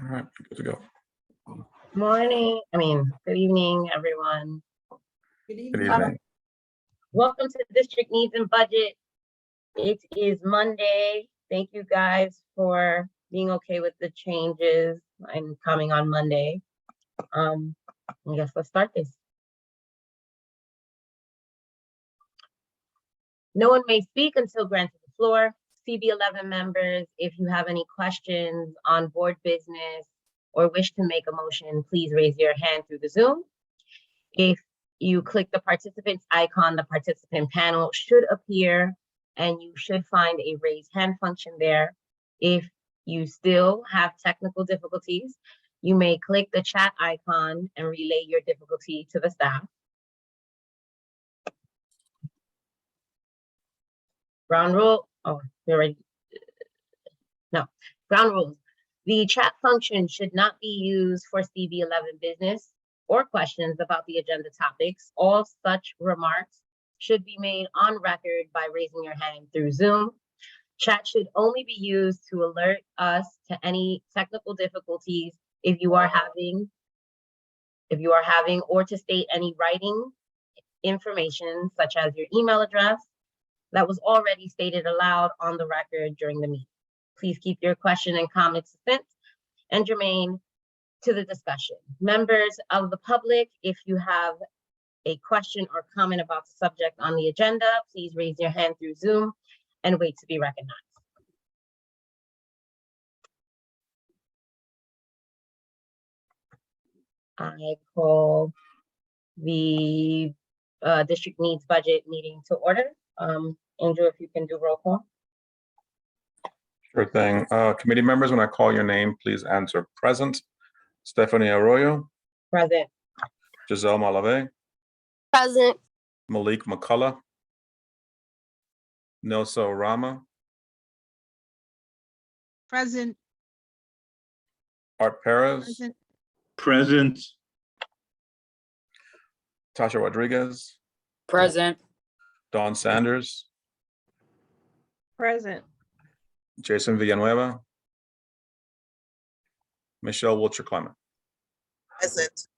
All right, good to go. Good evening, everyone. Good Good evening. evening. Welcome to District Needs and Budget. It is Monday. Thank you guys for being okay with the changes and coming on Monday. I guess let's start this. No one may speak until granted the floor. CB11 members, if you have any questions on board business or wish to make a motion, please raise your hand through the Zoom. If you click the participants icon, the participant panel should appear and you should find a raise hand function there. If you still have technical difficulties, you may click the chat icon and relay your difficulty to the staff. Ground rule, ground rules. The chat function should not be used for CB11 business or questions about the agenda topics. All such remarks should be made on record by raising your hand through Zoom. Chat should only be used to alert us to any technical difficulties if you are having, or to state any writing information such as your email address that was already stated aloud on the record during the meeting. Please keep your question and comments succinct and germane to the discussion. Members of the public, if you have a question or comment about the subject on the agenda, please raise your hand through Zoom and wait to be recognized. I call the District Needs Budget meeting to order. Andrew, if you can do roll call. Sure thing. Committee members, when I call your name, please answer present. Stephanie Arroyo, Present. Giselle Malave, Present. Malik McCullough, Nelson Rama, Present. Art Perez, Present. Present. Tasha Rodriguez, Present. Dawn Sanders, Present. Jason Villanueva, Michelle Wiltshire-Clement. Present.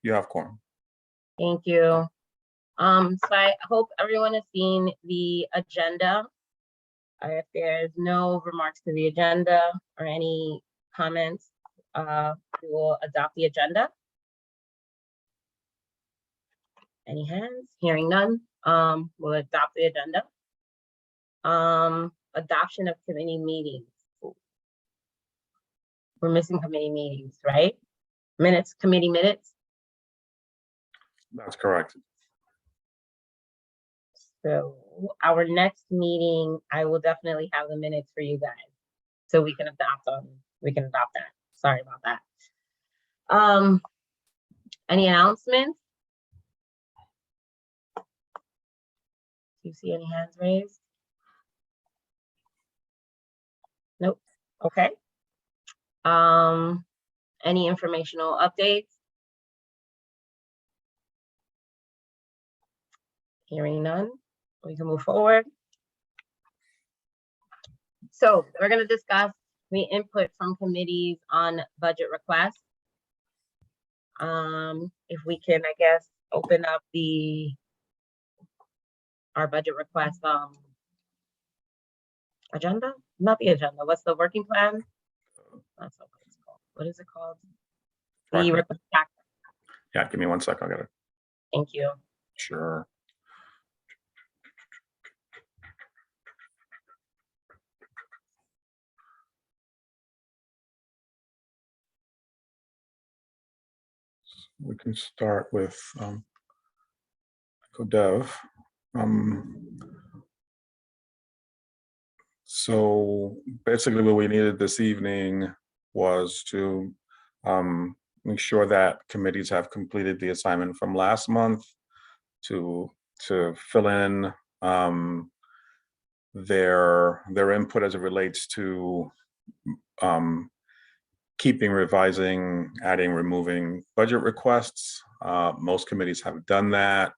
You have quorum. Thank you. So I hope everyone has seen the agenda. If there's no remarks to the agenda or any comments, we will adopt the agenda. Any hands? Hearing none, we'll adopt the agenda. Adoption of committee meetings. We're missing committee meetings, right? Minutes, committee minutes. That's correct. So our next meeting, I will definitely have the minutes for you guys, so we can adopt them. We can adopt that. Sorry about that. Any announcements? Do you see any hands raised? Nope. Okay. Any informational updates? Hearing none, we can move forward. So we're going to discuss the input from committees on budget requests. If we can, I guess, open up our budget request agenda, not the agenda. What's the working plan? That's what it's called. What is it called? The request packet. Yeah, give me 1 second. I'll get it. Thank you. Sure. We can start with CoDev. So basically what we needed this evening was to make sure that committees have completed the assignment from last month to fill in their input as it relates to keeping, revising, adding, removing budget requests. Most committees have done that.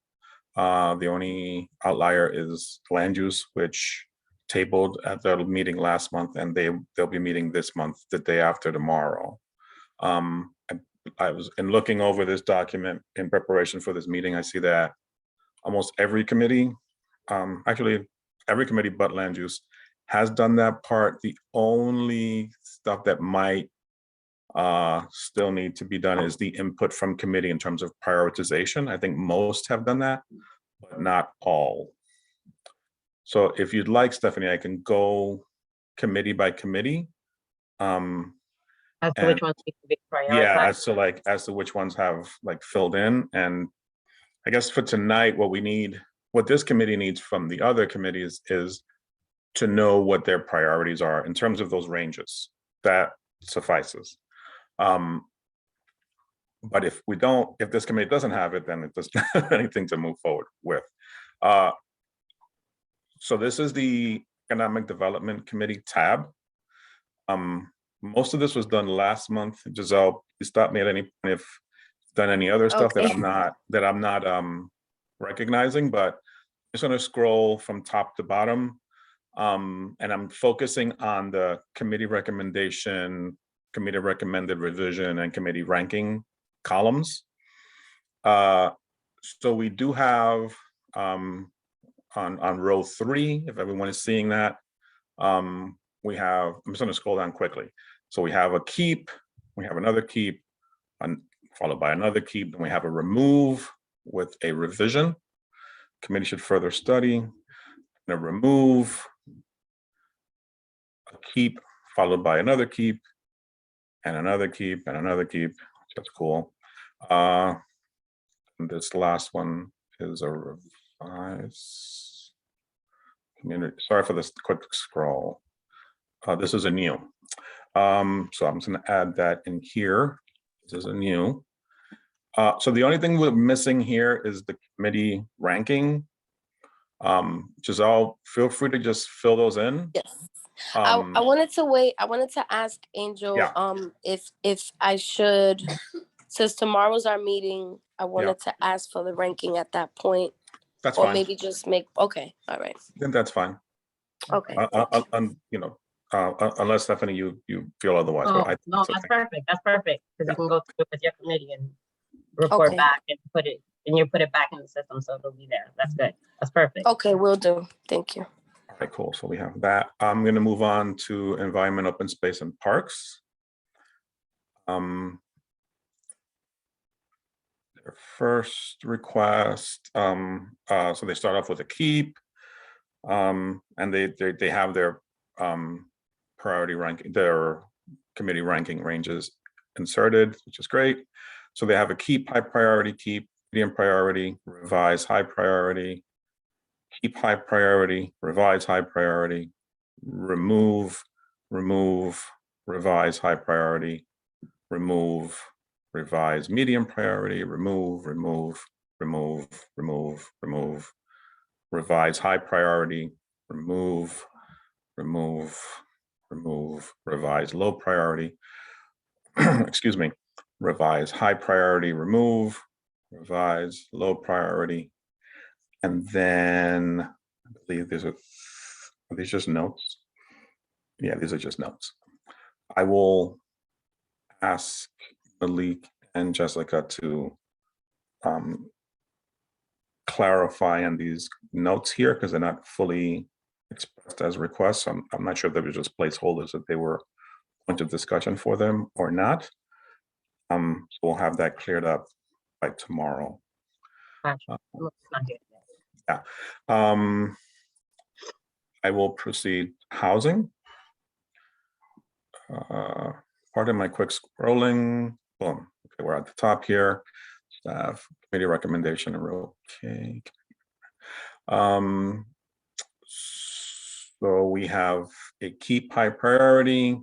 The only outlier is land use, which tabled at their meeting last month, and they'll be meeting this month, the day after tomorrow. I was in looking over this document in preparation for this meeting. I see that almost every committee, actually every committee but land use, has done that part. The only stuff that might still need to be done is the input from committee in terms of prioritization. I think most have done that, but not all. So if you'd like, Stephanie, I can go committee by committee. As to And which ones need to be yeah, prioritized. as to which ones have like filled in. And I guess for tonight, what this committee needs from the other committees is to know what their priorities are in terms of those ranges. That suffices. But if this committee doesn't have it, then it doesn't have anything to move forward with. So this is the Economic Development Committee tab. Most of this was done last month. Giselle, you stop me at any point if you've done any other stuff Okay. that I'm not recognizing, but I'm just gonna scroll from top to bottom. And I'm focusing on the committee recommendation, committee recommended revision, and committee ranking columns. So we do have on row 3, if everyone is seeing that, we have, I'm just gonna scroll down quickly. So we have a keep, we have another keep, followed by another keep, and we have a remove with a revision. Committee should further study, and a remove, a keep, followed by another keep, and another keep, and another keep. That's cool. And this last one is a revise. Community, sorry for this quick scroll. This is a new. So I'm just gonna add that in here. This is a new. So the only thing we're missing here is the committee ranking. Giselle, feel free to just fill those in. Yes. I wanted to wait. I wanted to ask Angel, Yeah. if I should, since tomorrow's our meeting, I wanted to ask for the ranking at that point. That's or fine. maybe just make, okay, all right. Then that's fine. Okay. You know, unless Stephanie, you feel otherwise. Oh, But no, that's perfect. That's perfect. Because you can go through it with your committee and report Okay. back and put it back in the system, so it'll be there. That's good. That's perfect. Okay, will do. Thank you. All right, cool. So we have that. I'm going to move on to environment, open space, and parks. Their first request. So they start off with a keep, and they have their priority ranking, their committee ranking ranges inserted, which is great. So they have a keep, high priority, keep, medium priority, revise, high priority, keep high priority, revise high priority, remove, revise high priority, remove, revise medium priority, remove, revise high priority, remove, revise low priority, excuse me, revise high priority, remove, revise low priority. And then I believe are these just notes? Yeah, these are just notes. I will ask Malik and Jessica to clarify on these notes here because they're not fully expressed as requests. I'm not sure if they were just placeholders, that they were point of discussion for them or not. So we'll have that cleared up by tomorrow. Gotcha. It's not here yet. Yeah. I will proceed housing. Pardon my quick scrolling. Boom. Okay, we're at the top here. Staff committee recommendation. Okay. So we have a keep high priority,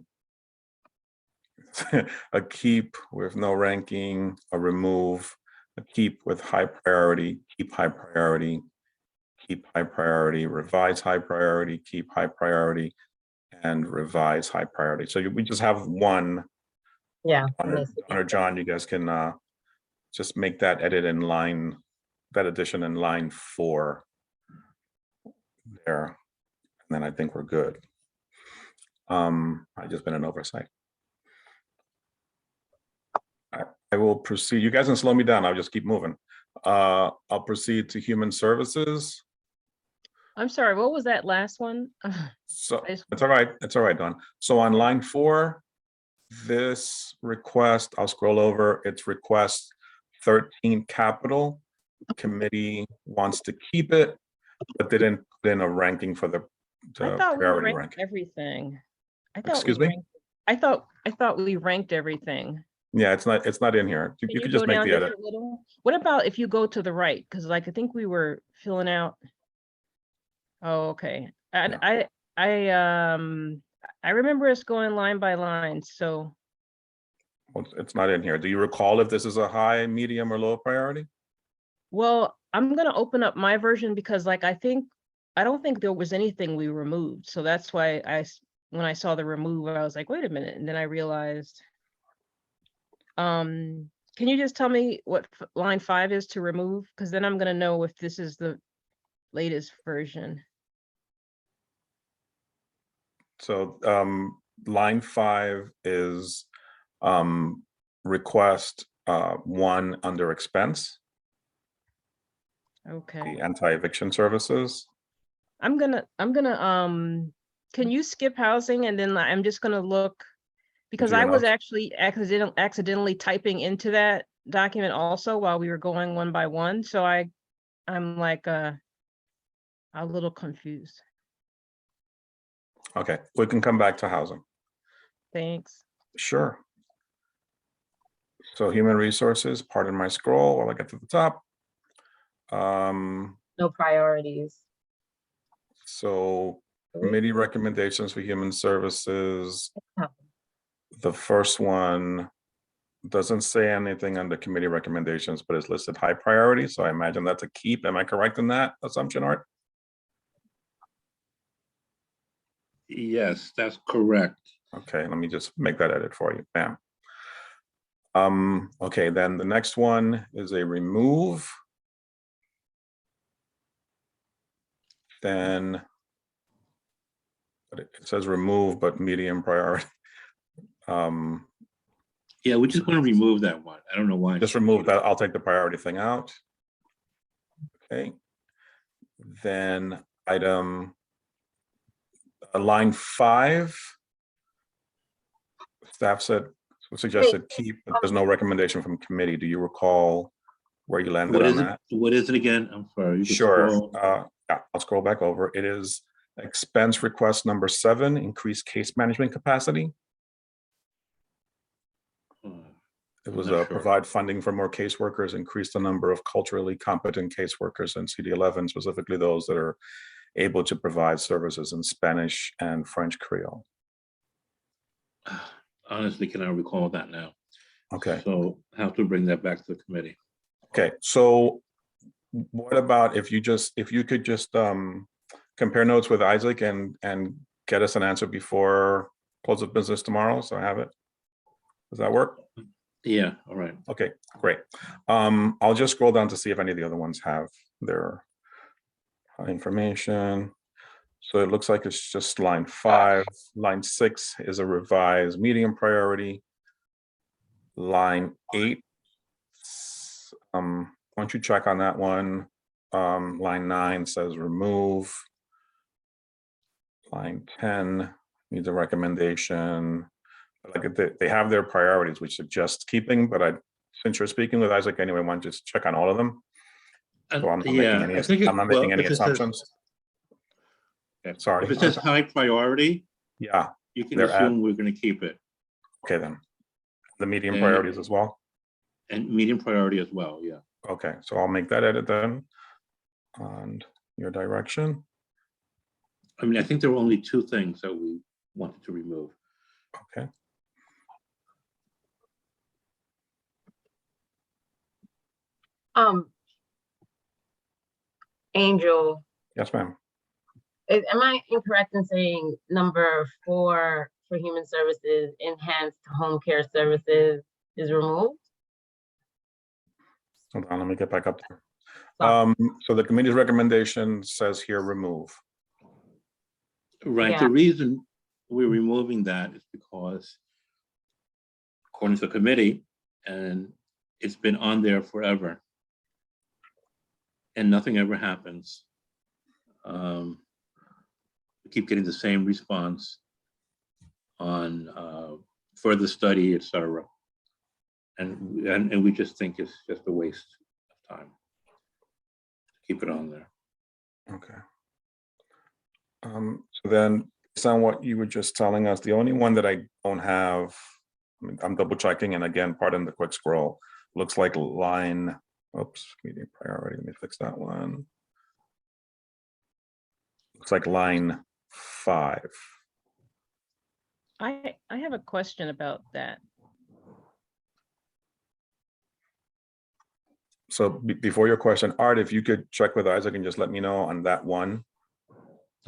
a keep with no ranking, a remove, a keep with high priority, keep high priority, keep high priority, revise high priority, keep high priority, and revise high priority. So we just have one. Yeah. John or John, you guys can just make that edit in line, that addition in line 4 there. then I think we're good. I just been an oversight. I will proceed. You guys can slow me down. I'll just keep moving. I'll proceed to human services. I'm sorry, what was that last one? So I just- it's all right. It's all right, Don. So on line 4, this request, I'll scroll over. It's request 13 capital. Committee wants to keep it, but they didn't put in a ranking for the I thought we priority ranked rank. everything. I thought Excuse we me? ranked- I thought we ranked everything. Yeah, it's not in here. You Can could go just make down the just edit. a little? What about if you go to the right? Because like, I think we were filling out. Oh, okay. Yeah. I remember us going line by line, so Well, it's not in here. Do you recall if this is a high, medium, or low priority? well, I'm gonna open up my version because like, I don't think there was anything we removed. So that's why when I saw the remove, I was like, wait a minute. And then I realized. Can you just tell me what line 5 is to remove? Because then I'm gonna know if this is the latest version. So line 5 is request 1 under expense, Okay, the anti-eviction services. I'm gonna, can you skip housing and then I'm just gonna look. Because your I was notes? actually accidentally typing into that document also while we were going one by one, so I'm like a little confused. Okay, we can come back to housing. Thanks. Sure. So human resources, pardon my scroll while I get to the top. No priorities. So committee recommendations for human services. The first one doesn't say anything under committee recommendations, but it's listed high priority. So I imagine that's a keep. Am I correct in that assumption, Art? Yes, that's correct. Okay, let me just make that edit for you. Bam. Okay, then the next one is a remove. Then but it says remove, but medium priority. Yeah, we just want to remove that one. I don't know why. Just remove that. I'll take the priority thing out. Okay. Then item line 5. Staff suggested keep, but there's no recommendation from committee. Do you recall where you landed What on is it? that? What is it again? I'm sorry. You can Sure. scroll. Yeah, I'll scroll back over. It is expense request number 7, increase case management capacity. It was not sure. provide funding for more caseworkers, increase the number of culturally competent caseworkers in CD11, specifically those that are able to provide services in Spanish and French Creole. Honestly, cannot recall that now. Okay. So I have to bring that back to the committee. Okay. So what about if you could just compare notes with Isaac and get us an answer before close of business tomorrow? So I have it. Does that work? Yeah, all right. Okay, great. I'll just scroll down to see if any of the other ones have their information. So it looks like it's just line 5. Line 6 is a revised medium priority. Line 8, why don't you check on that one? Line 9 says remove. Line 10 needs a recommendation. Like they have their priorities, which suggest keeping, but since you're speaking with Isaac anyway, why don't you just check on all of them? So I'm not making any, I'm not making any assumptions. Sorry. If it says high priority, Yeah, you can they're at- assume we're going to keep it. okay then. The medium And- priorities as well? And medium priority as well, yeah. Okay, so I'll make that edit then on your direction. I mean, I think there were only 2 things that we wanted to remove. Okay. Angel, Yes, ma'am. am I incorrect in saying number 4 for human services, enhanced home care services is removed? Hold on, let me get back up there. Sorry. So the committee's recommendation says here remove. Right, Yeah. the reason we're removing that is because according to the committee, and it's been on there forever, and nothing ever happens. We keep getting the same response on further study, et cetera. And we just think it's just a waste of time to keep it on there. Okay. So then, based on what you were just telling us, the only one that I don't have, I mean, I'm double checking, and again, pardon the quick scroll, looks like line, oops, meeting priority, let me fix that one. Looks like line 5. I have a question about that. So before your question, Art, if you could check with Isaac and just let me know on that one.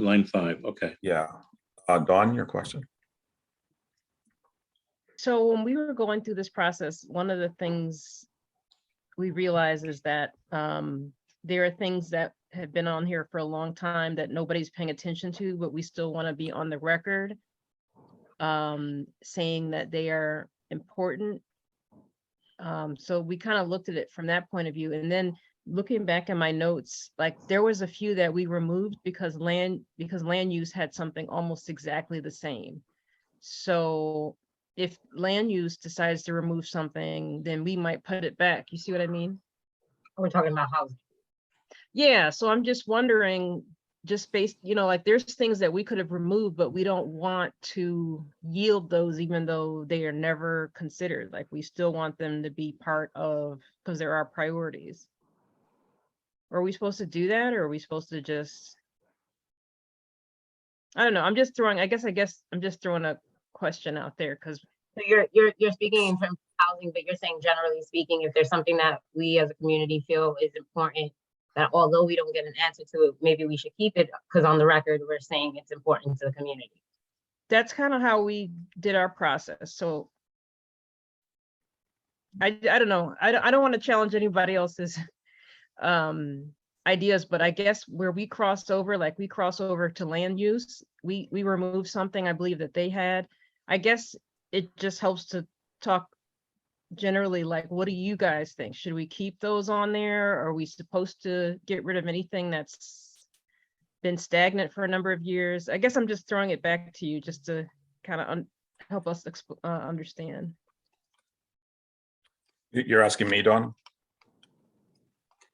Line 5, okay. Yeah. Dawn, your question? So when we were going through this process, one of the things we realized is that there are things that have been on here for a long time that nobody's paying attention to, but we still want to be on the record saying that they are important. So we kind of looked at it from that point of view. And then looking back in my notes, like there was a few that we removed because land use had something almost exactly the same. So if land use decides to remove something, then we might put it back. You see what I mean? We're talking about housing. Yeah, so I'm just wondering, just based, like there's things that we could have removed, but we don't want to yield those even though they are never considered. Like we still want them to be part of, because there are priorities. Are we supposed to do that, or are we supposed to just, I don't know, I'm just throwing, I guess I'm just throwing a question out there because So you're speaking in terms of housing, but you're saying generally speaking, if there's something that we as a community feel is important, that although we don't get an answer to it, maybe we should keep it because on the record, we're saying it's important to the community. that's kind of how we did our process. So I don't know. I don't want to challenge anybody else's ideas, but I guess where we crossed over, like we cross over to land use, we removed something I believe that they had. I guess it just helps to talk generally, like, what do you guys think? Should we keep those on there? Are we supposed to get rid of anything that's been stagnant for a number of years? I guess I'm just throwing it back to you just to kind of help us understand. You're asking me, Dawn?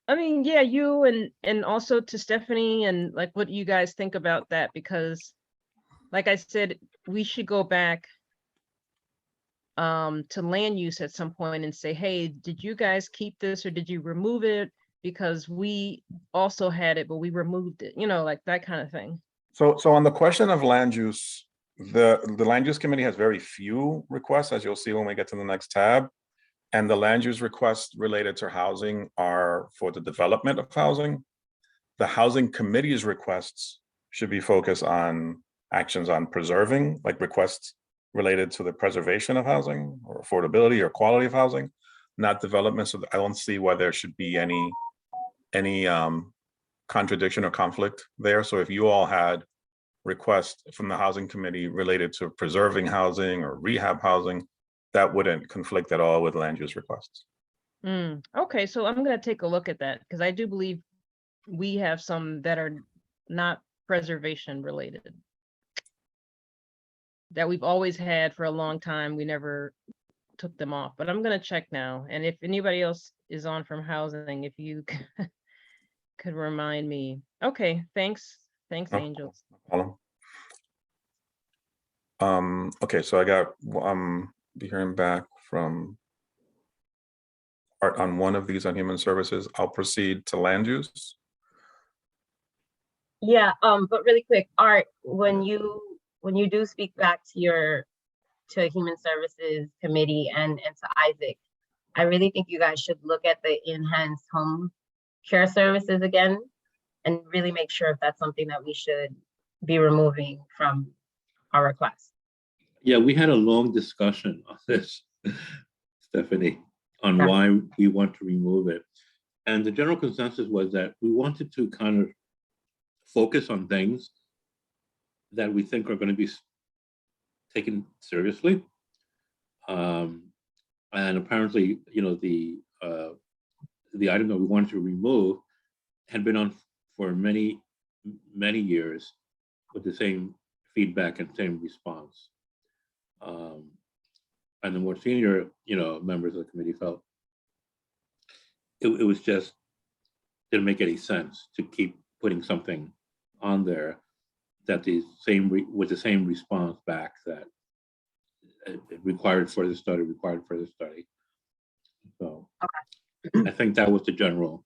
I mean, yeah, you and also to Stephanie, and like what you guys think about that, because like I said, we should go back to land use at some point and say, hey, did you guys keep this or did you remove it? Because we also had it, but we removed it, like that kind of thing. So on the question of land use, the land use committee has very few requests, as you'll see when we get to the next tab. And the land use requests related to housing are for the development of housing. The housing committee's requests should be focused on actions on preserving, like requests related to the preservation of housing or affordability or quality of housing, not development. So I don't see why there should be any contradiction or conflict there. So if you all had requests from the housing committee related to preserving housing or rehab housing, that wouldn't conflict at all with land use requests. Okay, so I'm going to take a look at that because I do believe we have some that are not preservation related that we've always had for a long time. We never took them off, but I'm going to check now. And if anybody else is on from housing, if you could remind me. Okay, thanks. Thanks, No Angels. problem. Okay, so I got be hearing back from Art on one of these on human services. I'll proceed to land use. Yeah, but really quick, Art, when you do speak back to Human Services Committee and to Isaac, I really think you guys should look at the enhanced home care services again and really make sure if that's something that we should be removing from our request. Yeah, we had a long discussion on this, Stephanie, on Okay. why we want to remove it. And the general consensus was that we wanted to kind of focus on things that we think are going to be taken seriously. And apparently, you know, the item that we wanted to remove had been on for many years with the same feedback and same response. And the more senior, you know, members of the committee felt it was just didn't make any sense to keep putting something on there that with the same response back that it required further study. So I think that was the general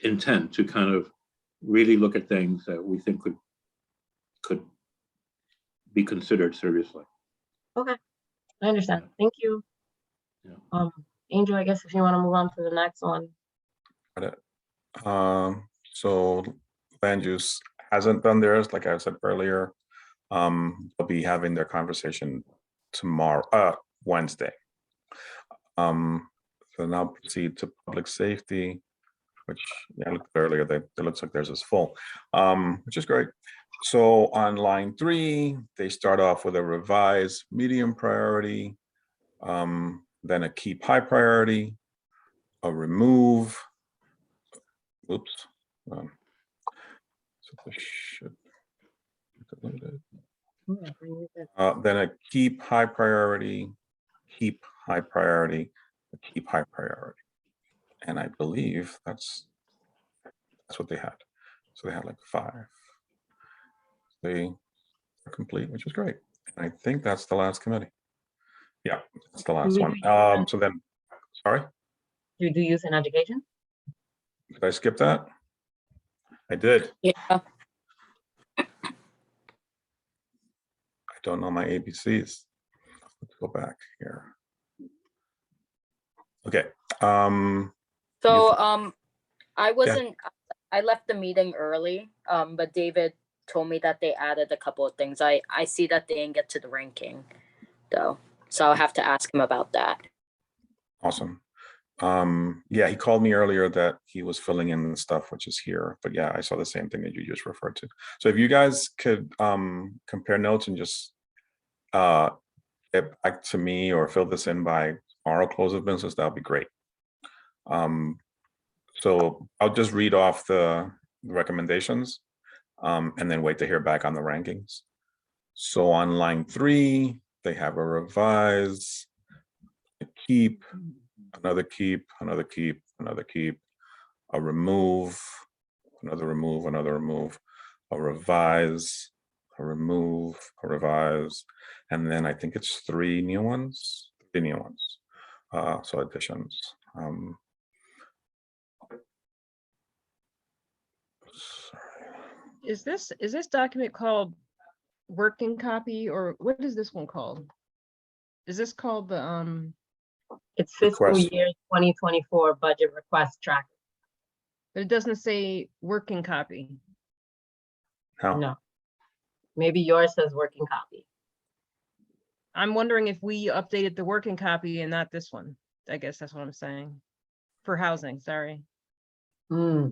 intent, to kind of really look at things that we think could be considered seriously. Okay, I understand. Thank you. Yeah. Angel, I guess if you want to move on to the next one. Got it. So land use hasn't done theirs, like I said earlier. They'll be having their conversation tomorrow, Wednesday. So now proceed to public safety, which, yeah, I looked earlier, it looks like theirs is full, which is great. So on line 3, they start off with a revised medium priority, then a keep high priority, a remove, oops. So this should be deleted. Then a keep high priority, keep high priority, a keep high priority. And I believe that's what they had. So they had like 5. They are complete, which is great. And I think that's the last committee. Yeah, that's the last one. So then, sorry, Do you do youth and education? did I skip that? I did. Yeah. I don't know my ABCs. Let's go back here. Okay. So I left the meeting early, but David told me that they added a couple of things. I see that they didn't get to the ranking though. So I'll have to ask him about that. Awesome. Yeah, he called me earlier that he was filling in the stuff, which is here. But yeah, I saw the same thing that you just referred to. So if you guys could compare notes and just get back to me or fill this in by tomorrow close of business, that would be great. So I'll just read off the recommendations and then wait to hear back on the rankings. So on line 3, they have a revise, a keep, another keep, another keep, another keep, a remove, another remove, another remove, a revise, a remove, a revise, and then I think it's 3 new ones, 3 new ones. So additions. Sorry. Is this document called working copy, or what is this one called? Is this called the It's fiscal Request. year 2024 budget request tracker. but it doesn't say working copy. How? No. Maybe yours says working copy. I'm wondering if we updated the working copy and not this one. I guess that's what I'm saying. For housing, sorry. Hmm.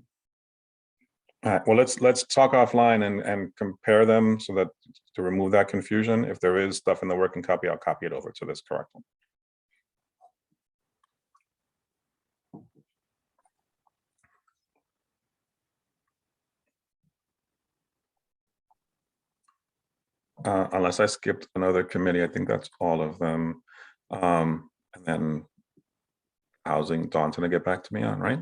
All right, well, let's talk offline and compare them so that to remove that confusion. If there is stuff in the working copy, I'll copy it over to this correct one. Unless I skipped another committee, I think that's all of them. And then housing, Dawn's gonna get back to me on, right?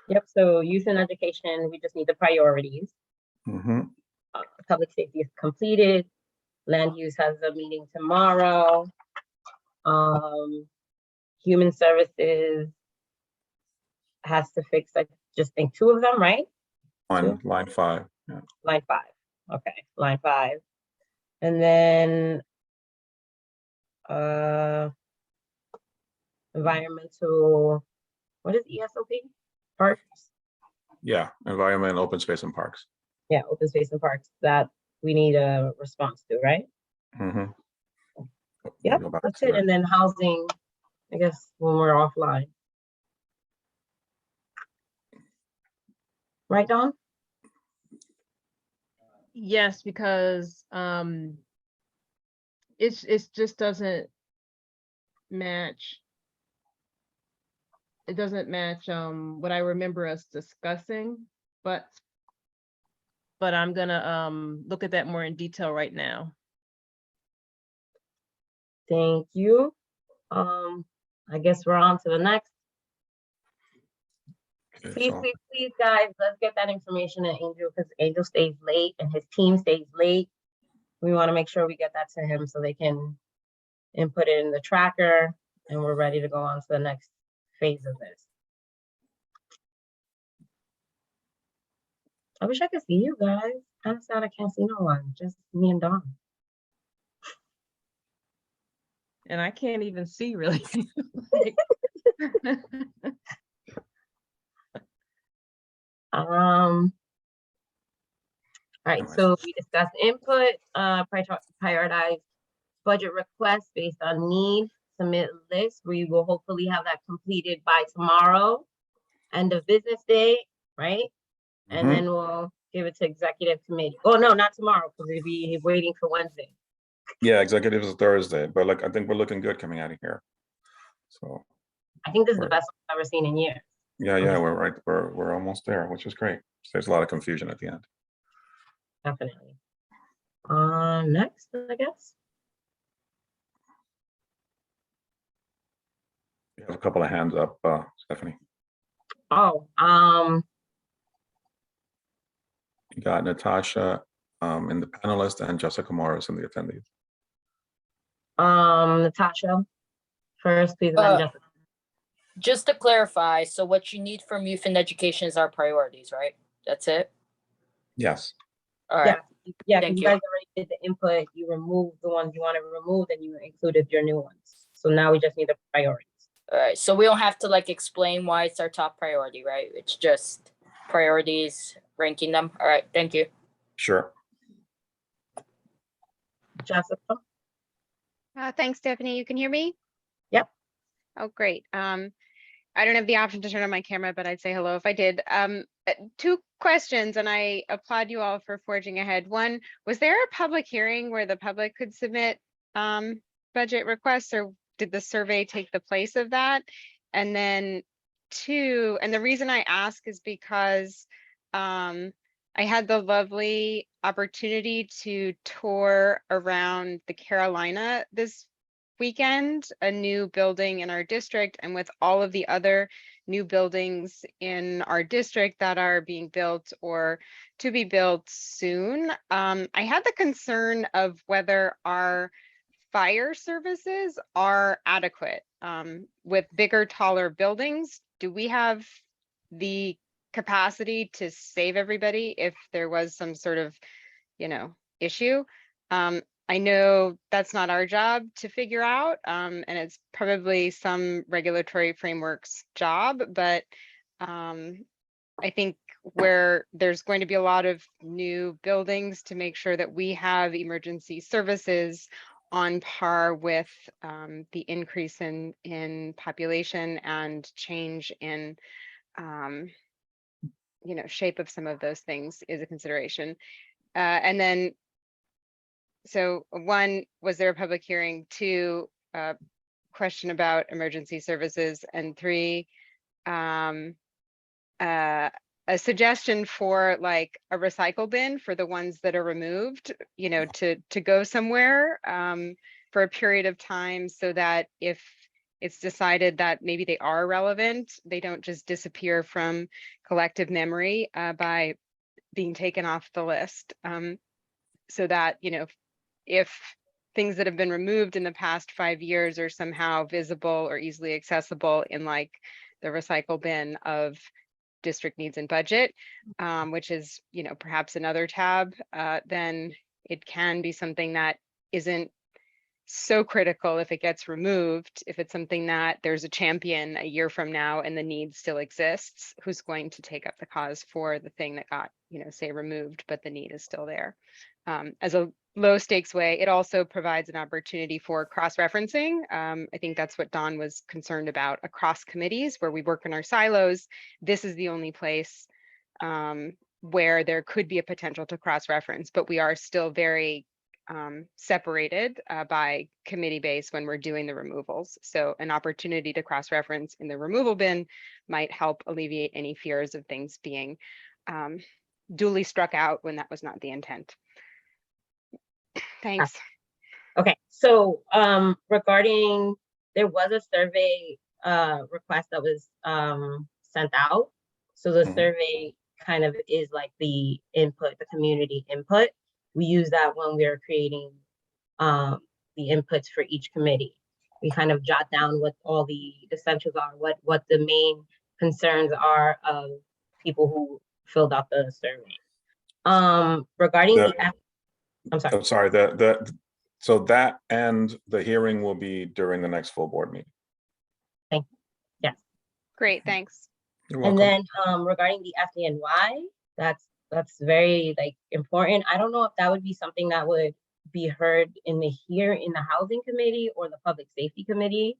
Yep, so youth and education, we just need the priorities. Mm-hmm. Public safety is completed. Land use has a meeting tomorrow. Human services has to fix, I just think 2 of them, right? On line 5. Yeah. Line 5, okay, line 5. And then environmental, what is ESOP? Parks? Yeah, environment, open space and parks. Yeah, open space and parks, that we need a response to, right? Mm-hmm. Yep, that's it. And then housing, I guess, when we're offline. right, Dawn? Yes, because it's just doesn't match. It doesn't match what I remember us discussing, but I'm gonna look at that more in detail right now. Thank you. I guess we're on to the next. Okay, Please, so- please, please, guys, let's get that information to Angel because Angel stays late and his team stays late. We want to make sure we get that to him so they can input it in the tracker and we're ready to go on to the next phase of this. I wish I could see you guys. Kind of sad I can't see no one, just me and Dawn. And I can't even see really. All right, Alright. so we discussed input, prioritize budget requests based on need, submit list. We will hopefully have that completed by tomorrow, end of business day, right? And Mhm. then we'll give it to executive committee. Oh, no, not tomorrow, because we'll be waiting for Wednesday. Yeah, executive is Thursday, but like, I think we're looking good coming out of here. So, I think this is the Right. best I've ever seen in years. yeah, Okay. we're right, we're almost there, which is great. There's a lot of confusion at the end. Definitely. Next, I guess. We have a couple of hands up, Stephanie. Oh, You got Natasha in the panelist and Jessica Morris in the attendees. Natasha, first, please, and then Uh, Jessica. Just to clarify, so what you need from youth and education is our priorities, right? That's it? Yes. All right. Yeah, Thank because you you. guys already did the input, you removed the ones you want to remove, and you included your new ones. So now we just need the priorities. All right. So we don't have to like explain why it's our top priority, right? It's just priorities, ranking them. All right. Thank you. Sure. Jessica? Thanks, Stephanie. You can hear me? Yep. Oh, great. I don't have the option to turn on my camera, but I'd say hello if I did. Two questions, and I applaud you all for forging ahead. One, was there a public hearing where the public could submit budget requests, or did the survey take the place of that? And then two, and the reason I ask is because I had the lovely opportunity to tour around the Carolina this weekend, a new building in our district, and with all of the other new buildings in our district that are being built or to be built soon, I had the concern of whether our fire services are adequate. With bigger, taller buildings, do we have the capacity to save everybody if there was some sort of, issue? I know that's not our job to figure out, and it's probably some regulatory framework's job, but I think where there's going to be a lot of new buildings to make sure that we have emergency services on par with the increase in population and change in shape of some of those things is a consideration. And then, so one, was there a public hearing? Two, question about emergency services, and three, a suggestion for like a recycle bin for the ones that are removed, to go somewhere for a period of time, so that if it's decided that maybe they are relevant, they don't just disappear from collective memory by being taken off the list. So that, if things that have been removed in the past 5 years are somehow visible or easily accessible in like the recycle bin of district needs and budget, which is, perhaps another tab, then it can be something that isn't so critical if it gets removed. If it's something that there's a champion a year from now and the need still exists, who's going to take up the cause for the thing that got, say removed, but the need is still there. As a low stakes way, it also provides an opportunity for cross-referencing. I think that's what Don was concerned about, across committees where we work in our silos. This is the only place where there could be a potential to cross-reference, but we are still very separated by committee base when we're doing the removals. So an opportunity to cross-reference in the removal bin might help alleviate any fears of things being duly struck out when that was not the intent. Thanks. Okay, so regarding, there was a survey request that was sent out. So the Mhm. survey kind of is like the input, the community input. We use that when we are creating the inputs for each committee. We kind of jot down what all the essentials are, what the main concerns are of people who filled out the survey. Regarding I'm sorry. I'm sorry, so that and the hearing will be during the next full board meeting. Thank you. Yes. Great, thanks. You're And welcome. then regarding the FDNY, that's very like important. I don't know if that would be something that would be heard in the housing committee or the public safety committee.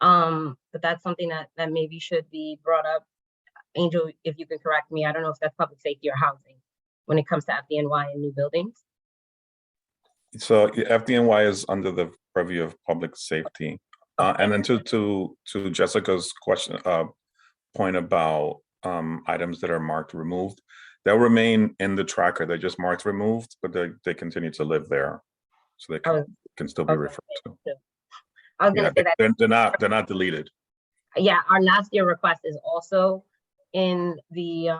But that's something that maybe should be brought up. Angel, if you can correct me, I don't know if that's public safety or housing when it comes to FDNY and new buildings. So FDNY is under the purview of public safety. And then to Jessica's question, point about items that are marked removed, they'll remain in the tracker. They're just marked removed, but they continue to live there. So they can still be Okay. referred to. I was gonna say that. They're not deleted. Yeah, our last year request is also in the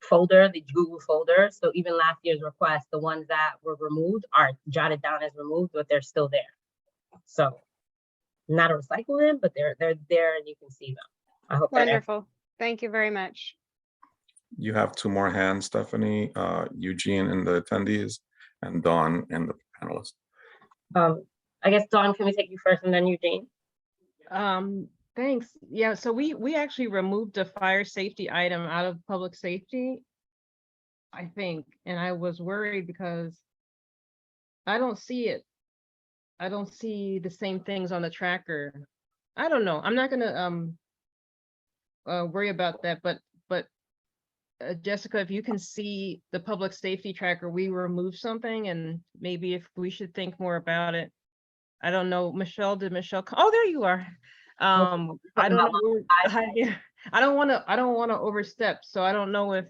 folder, the Google folder. So even last year's request, the ones that were removed are jotted down as removed, but they're still there. So not a recycle them, but they're there and you can see them. I hope that Wonderful. Thank you very much. You have two more hands, Stephanie, Eugene in the attendees, and Dawn in the panelists. I guess Dawn, can we take you first and then Eugene? Thanks. Yeah, so we actually removed the fire safety item out of public safety, I think, and I was worried because I don't see it. I don't see the same things on the tracker. I don't know. I'm not gonna worry about that, but Jessica, if you can see the public safety tracker, we removed something, and maybe if we should think more about it. I don't know, Michelle, did Michelle come? Oh, there you are. I don't know. I don't want to overstep, so I don't know if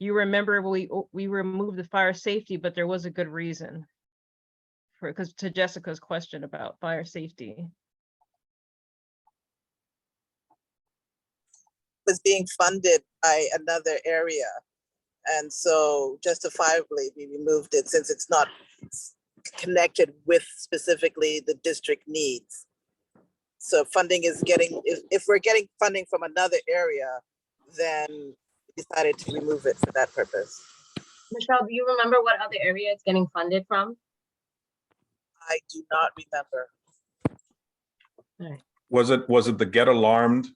you remember we removed the fire safety, but there was a good reason for, because to Jessica's question about fire safety. Was being funded by another area. And so justifiably, we removed it since it's not connected with specifically the district needs. So funding is getting, if we're getting funding from another area, then we decided to remove it for that purpose. Michelle, do you remember what other area it's getting funded from? I do not remember. Was it the get alarmed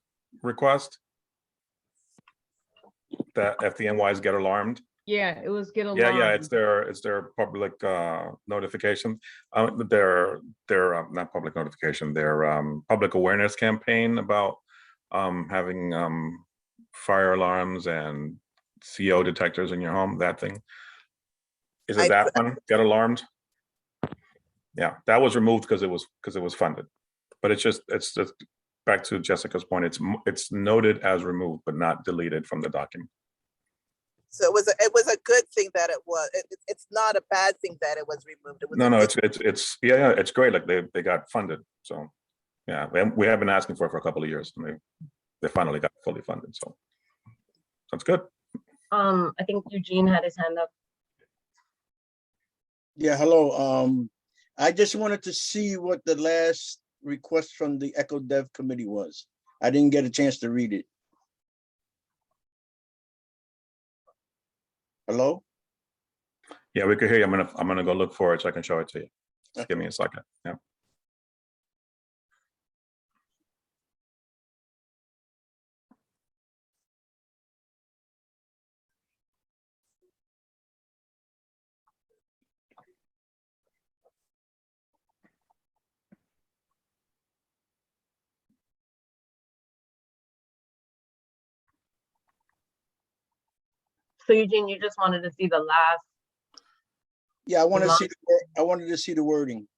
request? That FDNY's get alarmed? Yeah, it was get alarmed. Yeah, it's their public notification. Their not public notification, their public awareness campaign about having fire alarms and CO detectors in your home, that thing. Is it that one, get alarmed? Yeah, that was removed because it was funded. But it's just back to Jessica's point, it's noted as removed, but not deleted from the document. So it was a good thing that it was. It's not a bad thing that it was removed. It was No, it's great. Like they got funded. So yeah, we have been asking for it for a couple of years, and they finally got fully funded. So that's good. I think Eugene had his hand up. Yeah, hello. I just wanted to see what the last request from the Echo Dev Committee was. I didn't get a chance to read it. Hello? Yeah, we could hear you. I'm gonna go look for it so I can show it to you. Just give me a second. Yeah. So Eugene, you just wanted to see the last, Yeah, I want to Long- see, I wanted to see the wording.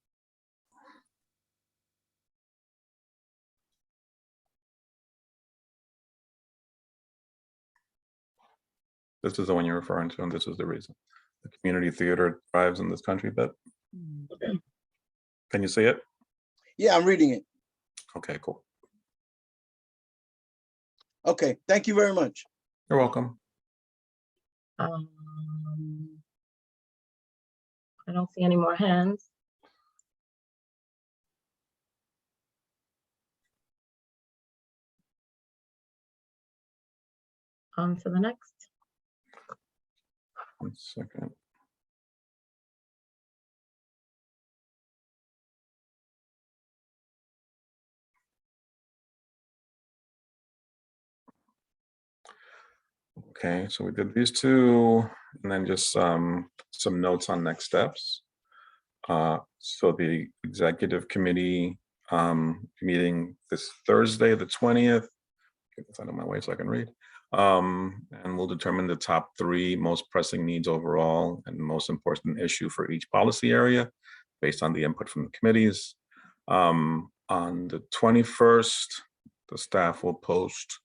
This is the one you're referring to, and this is the reason. The community theater thrives in this country, but can you see it? Yeah, I'm reading it. Okay, cool. Okay, thank you very much. You're welcome. I don't see any more hands. On to the next. 1 second. Okay, so we did these two, and then just some notes on next steps. So the executive committee meeting this Thursday, the 20th. Get this out of my way so I can read. And we'll determine the top 3 most pressing needs overall and most important issue for each policy area based on the input from the committees. On the 21st, the staff will post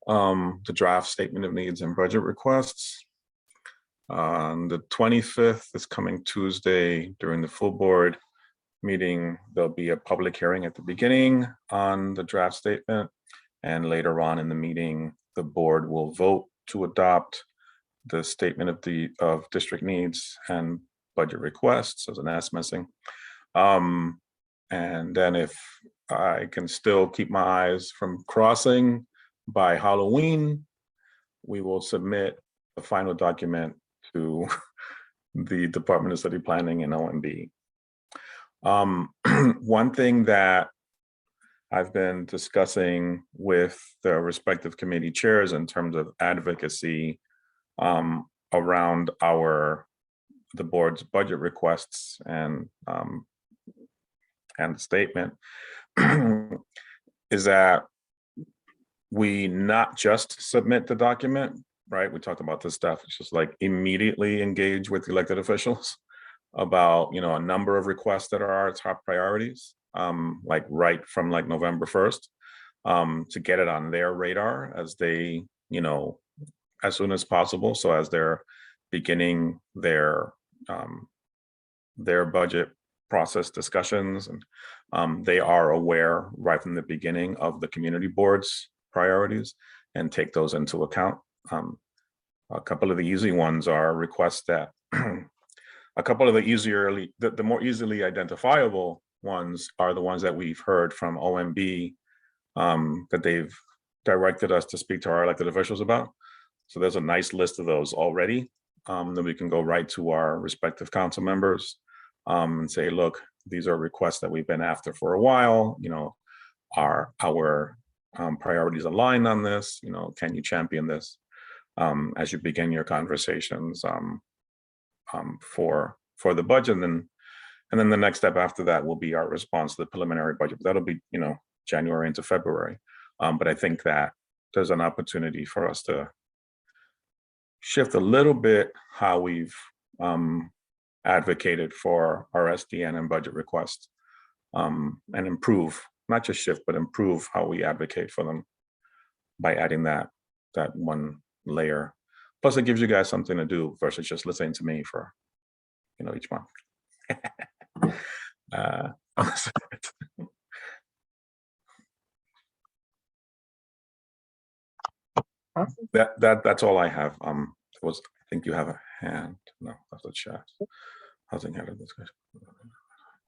the draft statement of needs and budget requests. On the 25th, this coming Tuesday, during the full board meeting, there'll be a public hearing at the beginning on the draft statement. And later on in the meeting, the board will vote to adopt the statement of district needs and budget requests as an S missing. And then if I can still keep my eyes from crossing by Halloween, we will submit the final document to the Department of City Planning and OMB. One thing that I've been discussing with the respective committee chairs in terms of advocacy around the board's budget requests and statement is that we not just submit the document, right? We talked about this stuff. It's just like immediately engage with elected officials about, a number of requests that are our top priorities, like right from like November 1st, to get it on their radar as they, as soon as possible. So as they're beginning their budget process discussions, and they are aware right from the beginning of the community board's priorities and take those into account. A couple of the easy ones are requests that a couple of the more easily identifiable ones are the ones that we've heard from OMB that they've directed us to speak to our elected officials about. So there's a nice list of those already that we can go right to our respective council members and say, look, these are requests that we've been after for a while. Are our priorities aligned on this? Can you champion this as you begin your conversations for the budget? And then the next step after that will be our response to the preliminary budget. That'll be, January into February. But I think that there's an opportunity for us to shift a little bit how we've advocated for our SDN and budget requests and improve, not just shift, but improve how we advocate for them by adding that one layer. Plus it gives you guys something to do versus just listening to me for, each month. Awesome. That's all I have. I think you have a hand. No, that's the chat. Housing had a discussion.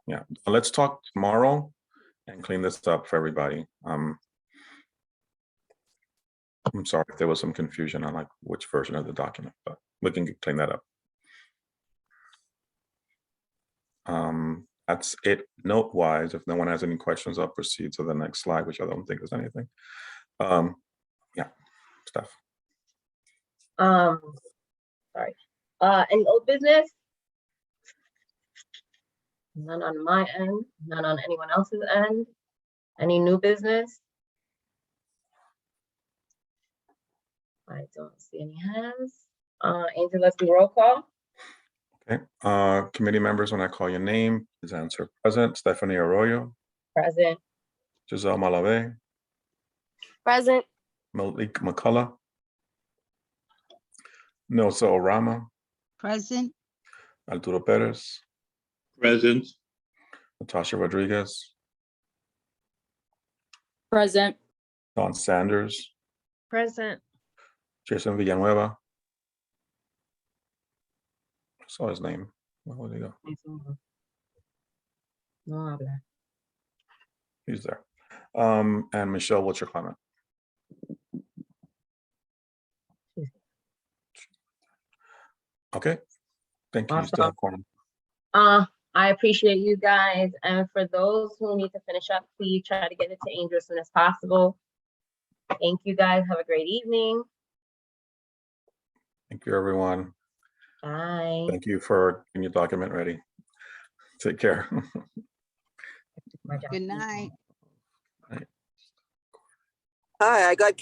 Yeah, let's talk tomorrow and clean this up for everybody. I'm sorry if there was some confusion on like which version of the document, but we can clean that up. That's it note-wise. If no one has any questions, I'll proceed to the next slide, which I don't think is anything. Yeah, stuff. Sorry. Any old business? None on my end, none on anyone else's end. Any new business? I don't see any hands. Angel, let's do roll call. Okay, committee members, when I call your name, please answer present. Stephanie Arroyo, Present. Giselle Malave, Present. Malik McCullough, Nilsa Orama, present, Arturo Perez, Present. Natasha Rodriguez, Present. Don Sanders, Present. Jason Villanueva. I saw his name. Where would he go? No habla. He's there. And Michelle, what's your comment? Okay, thank you. You still have quorum. I appreciate you guys. And for those who need to finish up, please try to get it to Angel as soon as possible. Thank you guys. Have a great evening. Thank you, everyone. Bye. Thank you for getting your document ready. Take care. good night. Hi, I got